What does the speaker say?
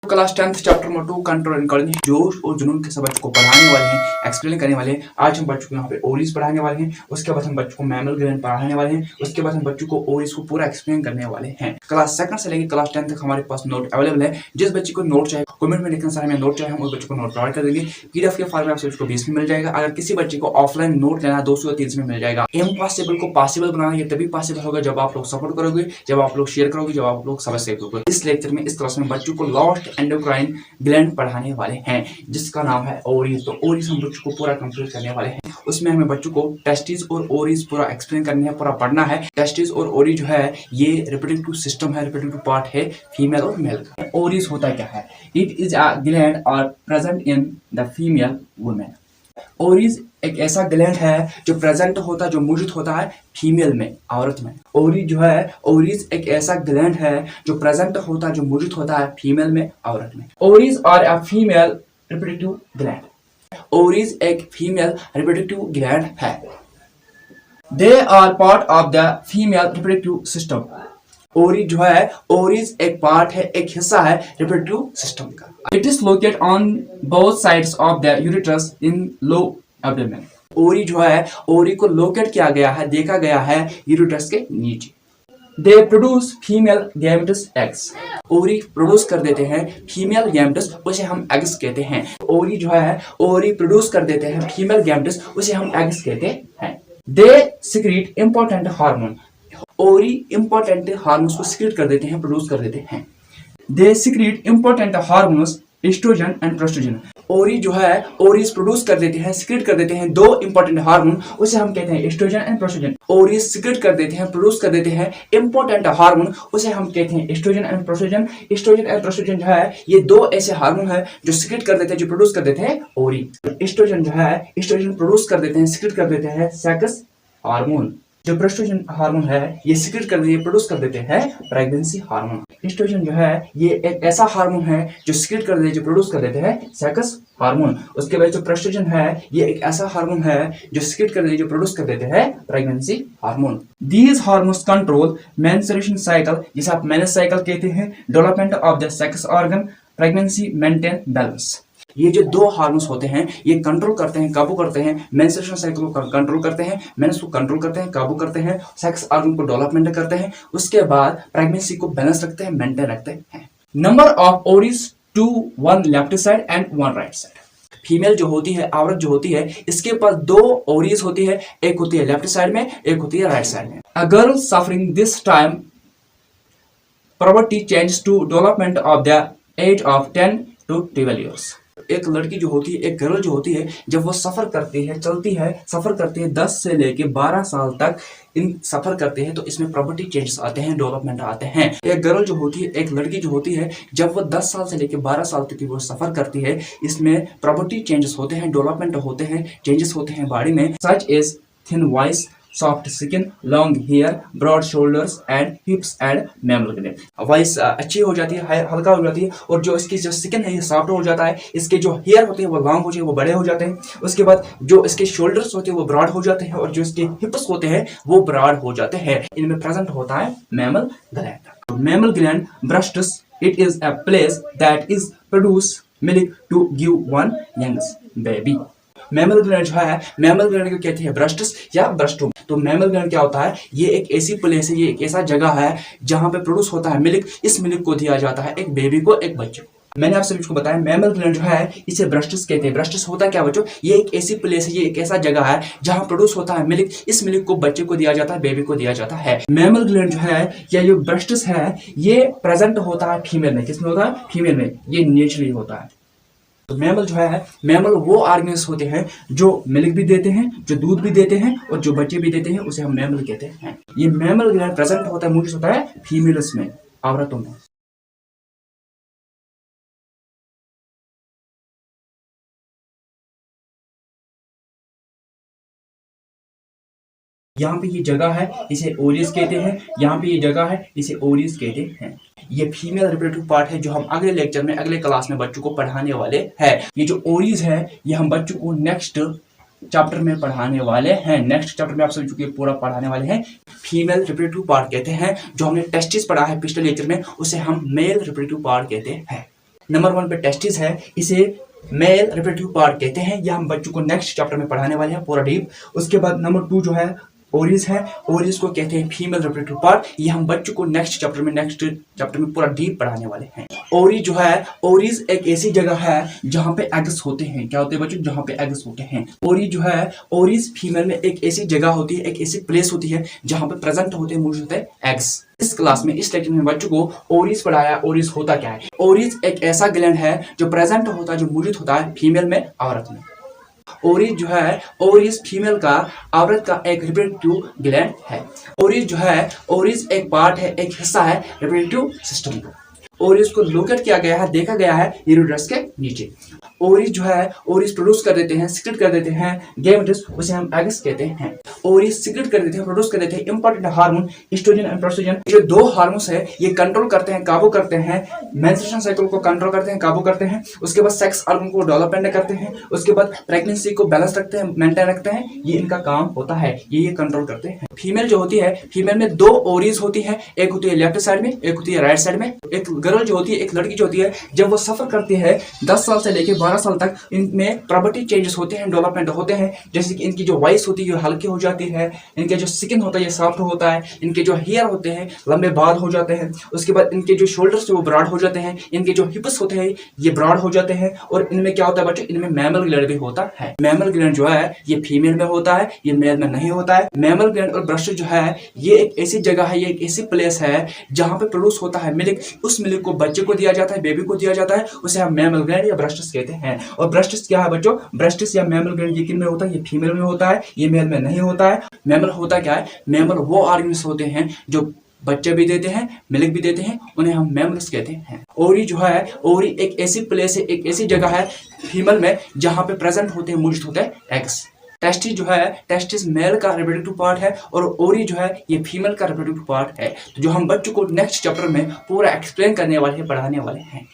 Class 10th chapter number 2 control and colony जोश और जुनून के सब बच्चों को पढ़ाने वाले हैं, एक्सप्लेन करने वाले हैं। आज हम बच्चों को यहाँ पे ओरीज पढ़ाने वाले हैं, उसके बाद हम बच्चों को मैमल ग्लैंड पढ़ाने वाले हैं, उसके बाद हम बच्चों को ओरीज को पूरा एक्सप्लेन करने वाले हैं। क्लास 2nd से लेकर क्लास 10 तक हमारे पास नोट अवेलेबल है। जिस बच्चे को नोट चाहिए कमेंट में लिखना सर हमें नोट चाहिए, हम उस बच्चे को नोट प्रोवाइड कर देंगे। पीडीएफ के फॉर्म में आपसे उसको 20 में मिल जाएगा। अगर किसी बच्चे को ऑफलाइन नोट लेना 200 या 300 में मिल जाएगा। इम्पॉसिबल को पॉसिबल बनाना ये तभी पॉसिबल होगा जब आप लोग सपोर्ट करोगे, जब आप लोग शेयर करोगे, जब आप लोग सब्सक्राइब करोगे। इस लेक्चर में इस क्लास में बच्चों को लास्ट एंडोक्राइन ग्लैंड पढ़ाने वाले हैं जिसका नाम है ओरीज। तो ओरीज हम बच्चों को पूरा कंप्लीट करने वाले हैं। उसमें हमें बच्चों को टेस्टिस और ओरीज पूरा एक्सप्लेन करना है, पूरा पढ़ना है। टेस्टिस और ओरी जो है ये रिप्रोडक्टिव सिस्टम है, रिप्रोडक्टिव पार्ट है फीमेल और मेल का। ओरीज होता क्या है? It is a gland are present in the female women. Ovaries एक ऐसा ग्लैंड है जो प्रेजेंट होता है, जो मौजूद होता है फीमेल में, औरत में। ओरी जो है, ओरीज एक ऐसा ग्लैंड है जो प्रेजेंट होता है, जो मौजूद होता है फीमेल में, औरत में। Ovaries are a female reproductive gland. Ovaries एक फीमेल रिप्रोडक्टिव ग्लैंड है। They are part of the female reproductive system. Ovary जो है, ओरीज एक पार्ट है, एक हिस्सा है रिप्रोडक्टिव सिस्टम का। It is located on both sides of the यूरेटस इन लो एब्डोमेन। ओरी जो है, ओरी को लोकेट किया गया है, देखा गया है यूरेटस के नीचे। They produce female gametes eggs. Ovary produce कर देते हैं फीमेल गैमेटस, उसे हम एग्स कहते हैं। ओरी जो है, ओरी प्रोड्यूस कर देते हैं फीमेल गैमेटस, उसे हम एग्स कहते हैं। They secrete important hormone. Ovary important hormones को सिक्रीट कर देते हैं, प्रोड्यूस कर देते हैं। They secrete important hormones estrogen and progesterone. Ovary जो है, ओरीज प्रोड्यूस कर देते हैं, सिक्रीट कर देते हैं दो इंपॉर्टेंट हार्मोन, उसे हम कहते हैं एस्ट्रोजन एंड प्रोस्ट्रोजन। ओरीज सिक्रीट कर देते हैं, प्रोड्यूस कर देते हैं इंपॉर्टेंट हार्मोन, उसे हम कहते हैं एस्ट्रोजन एंड प्रोस्ट्रोजन। एस्ट्रोजन एंड प्रोस्ट्रोजन जो है, ये दो ऐसे हार्मोन है जो सिक्रीट कर देते हैं, जो प्रोड्यूस कर देते हैं ओरी। एस्ट्रोजन जो है, एस्ट्रोजन प्रोड्यूस कर देते हैं, सिक्रीट कर देते हैं सेक्स हार्मोन। जो प्रोस्ट्रोजन हार्मोन है, ये सिक्रीट कर देते, प्रोड्यूस कर देते हैं प्रेगनेंसी हार्मोन। एस्ट्रोजन जो है, ये एक ऐसा हार्मोन है जो सिक्रीट कर देते, जो प्रोड्यूस कर देते हैं सेक्स हार्मोन। उसके बाद जो प्रोस्ट्रोजन है, ये एक ऐसा हार्मोन है जो सिक्रीट कर देते, जो प्रोड्यूस कर देते हैं pregnancy hormone. These hormones control menstruation cycle, जिसे आप मेंस साइकिल कहते हैं, development of the sex organ, pregnancy, maintain balance. ये जो दो हार्मोन्स होते हैं, ये कंट्रोल करते हैं, काबू करते हैं मेंस्ट्रुएशन साइकिल को कंट्रोल करते हैं, मेंस को कंट्रोल करते हैं, काबू करते हैं, सेक्स ऑर्गन को डेवलपमेंट करते हैं, उसके बाद प्रेगनेंसी को बैलेंस रखते हैं, मेंटेन रखते हैं। Number of ओरीज 2, 1 left side and 1 right side. Female जो होती है, औरत जो होती है, इसके पास दो ओरीज होती है, एक होती है लेफ्ट साइड में, एक होती है राइट साइड में। A girl suffering this time puberty changes to development of the age of 10 to 12 years। एक लड़की जो होती है, एक गर्ल जो होती है, जब वो सफर करती है, चलती है, सफर करती है 10 से लेके 12 साल तक इन सफर करते हैं, तो इसमें प्रॉपर्टी चेंजेस आते हैं, डेवलपमेंट आते हैं। एक गर्ल जो होती है, एक लड़की जो होती है, जब वो 10 साल से लेके 12 साल तक की वो सफर करती है, इसमें प्रॉपर्टी चेंजेस होते हैं, डेवलपमेंट होते हैं, चेंजेस होते हैं बॉडी में, such as thin voice, soft skin, long hair, broad shoulders and hips and mammal gland. Voice अच्छी हो जाती है, हल्का हो जाती है, और जो इसकी जो स्किन है ये सॉफ्ट हो जाता है, इसके जो हेयर होते हैं वो लॉन्ग हो जाते हैं, वो बड़े हो जाते हैं। उसके बाद जो इसके शोल्डर्स होते हैं वो ब्रॉड हो जाते हैं, और जो इसके हिप्स होते हैं वो ब्रॉड हो जाते हैं। इनमें प्रेजेंट होता है mammal gland. Mammal gland breasts, it is a place that is produce milk to give one youngs baby. Mammal gland जो है, मैमल ग्लैंड को कहते हैं ब्रेस्ट्स या ब्रेस्टोम। तो मैमल ग्लैंड क्या होता है? ये एक ऐसी प्लेस है, ये एक ऐसा जगह है जहां पे प्रोड्यूस होता है मिल्क। इस मिल्क को दिया जाता है एक बेबी को, एक बच्चे को। मैंने आपसे इसको बताया मैमल ग्लैंड जो है, इसे ब्रेस्ट्स कहते हैं। ब्रेस्ट्स होता है क्या बच्चों? ये एक ऐसी प्लेस है, ये एक ऐसा जगह है जहां प्रोड्यूस होता है मिल्क। इस मिल्क को बच्चे को दिया जाता है, बेबी को दिया जाता है। मैमल ग्लैंड जो है, या जो ब्रेस्ट्स है, ये प्रेजेंट होता है फीमेल में। किसमें होता है? फीमेल में। ये नेचुरली होता है। तो मैमल जो है, मैमल वो ऑर्गेन्स होते हैं जो मिल्क भी देते हैं, जो दूध भी देते हैं, और जो बच्चे भी देते हैं, उसे हम मैमल कहते हैं। ये मैमल ग्लैंड प्रेजेंट होता है, मौजूद होता है फीमेल्स में, औरतों में। यहाँ पे ये जगह है, इसे ओरीज कहते हैं। यहाँ पे ये जगह है, इसे ओरीज कहते हैं। ये फीमेल रिप्रोडक्टिव पार्ट है जो हम अगले लेक्चर में, अगले क्लास में बच्चों को पढ़ाने वाले हैं। ये जो ओरीज है, ये हम बच्चों को नेक्स्ट चैप्टर में पढ़ाने वाले हैं। नेक्स्ट चैप्टर में आप सभी को पूरा पढ़ाने वाले हैं। फीमेल रिप्रोडक्टिव पार्ट कहते हैं। जो हमने टेस्टिस पढ़ा है पिछले लेक्चर में, उसे हम मेल रिप्रोडक्टिव पार्ट कहते हैं। नंबर 1 पे टेस्टिस है, इसे मेल रिप्रोडक्टिव पार्ट कहते हैं। यह हम बच्चों को नेक्स्ट चैप्टर में पढ़ाने वाले हैं पूरा डीप। उसके बाद नंबर 2 जो है ओरिस है, ओरिस को कहते हैं फीमेल रिप्रोडक्टिव पार्ट। ये हम बच्चों को नेक्स्ट चैप्टर में पूरा डीप पढ़ाने वाले हैं। ओरी जो है, ओरिस एक ऐसी जगह है जहां पे एग्स होते हैं। क्या होते हैं बच्चों? जहां पे एग्स होते हैं। ओरी जो है, ओरिस फीमेल में एक ऐसी जगह होती है, एक ऐसी प्लेस होती है जहां पे प्रेजेंट होते हैं, मौजूद होते हैं एग्स। इस क्लास में, इस लेक्चर में बच्चों को ओरिस पढ़ाया। ओरिस होता क्या है? ओरिस एक ऐसा ग्लैंड है जो प्रेजेंट होता है, जो मौजूद होता है फीमेल में, औरत में। ओरिस जो है, ओरिस फीमेल का, औरत का एक रिप्रोडक्टिव ग्लैंड है। ओरिस जो है, ओरिस एक पार्ट है, एक हिस्सा है रिप्रोडक्टिव सिस्टम का। ओरिस को लोकेट किया गया है, देखा गया है यूरेट्रस के नीचे। ओरिस जो है, ओरिस प्रोड्यूस कर देते हैं, सिक्रेट कर देते हैं गैमेट्स, उसे हम एग्स कहते हैं। ओरिस सिक्रेट कर देते हैं, प्रोड्यूस कर देते हैं इंपॉर्टेंट हार्मोन एस्ट्रोजन एंड प्रोस्टेजन। जो दो हार्मोन्स है, ये कंट्रोल करते हैं, काबू करते हैं, मेंस्ट्रुएशन साइकिल को कंट्रोल करते हैं, काबू करते हैं। उसके बाद सेक्स ऑर्गन को डेवलपमेंट करते हैं। उसके बाद प्रेगनेंसी को बैलेंस रखते हैं, मेंटेन रखते हैं। ये इनका काम होता है, ये कंट्रोल करते हैं। फीमेल जो होती है, फीमेल में 2 ओरिस होती है, एक होती है लेफ्ट साइड में, एक होती है राइट साइड में। एक गर्ल जो होती है, एक लड़की जो होती है, जब वो सफर करती है 10 साल से लेकर 12 साल तक, इनमें प्रॉपर्टी चेंजेस होते हैं, डेवलपमेंट होते हैं। जैसे कि इनकी जो वॉइस होती है हल्की हो जाती है, इनके जो स्किन होता है ये सॉफ्ट होता है, इनके जो हेयर होते हैं लंबे बाल हो जाते हैं। उसके बाद इनके जो शोल्डर्स वो ब्रॉड हो जाते हैं, इनके जो हिप्स होते हैं ये ब्रॉड हो जाते हैं। और इनमें क्या होता है बच्चों? इनमें मैमल ग्लैंड भी होता है। मैमल ग्लैंड जो है ये फीमेल में होता है, ये मेल में नहीं होता है। मैमल ग्लैंड और ब्रेस्ट जो है, ये एक ऐसी जगह है, ये एक ऐसी प्लेस है जहां पे प्रोड्यूस होता है मिल्क। उस मिल्क को बच्चे को दिया जाता है, बेबी को दिया जाता है, उसे हम मैमल ग्लैंड या ब्रेस्ट्स कहते हैं। और ब्रेस्ट्स क्या है बच्चों? ब्रेस्ट्स या मैमल ग्लैंड ये किन में होता है? ये फीमेल में होता है, ये मेल में नहीं होता है। मैमल होता क्या है? मैमल वो ऑर्गन्स होते हैं जो बच्चे भी देते हैं, मिल्क भी देते हैं, उन्हें हम मैमल्स कहते हैं। ओरी जो है, ओरी एक ऐसी प्लेस है, एक ऐसी जगह है फीमेल में जहां पे प्रेजेंट होते हैं, मौजूद होते हैं एग्स। टेस्टिस जो है, टेस्टिस मेल का रिप्रोडक्टिव पार्ट है और ओरी जो है ये फीमेल का रिप्रोडक्टिव पार्ट है। तो जो हम बच्चों को नेक्स्ट चैप्टर में पूरा एक्सप्लेन करने वाले हैं, पढ़ाने वाले हैं।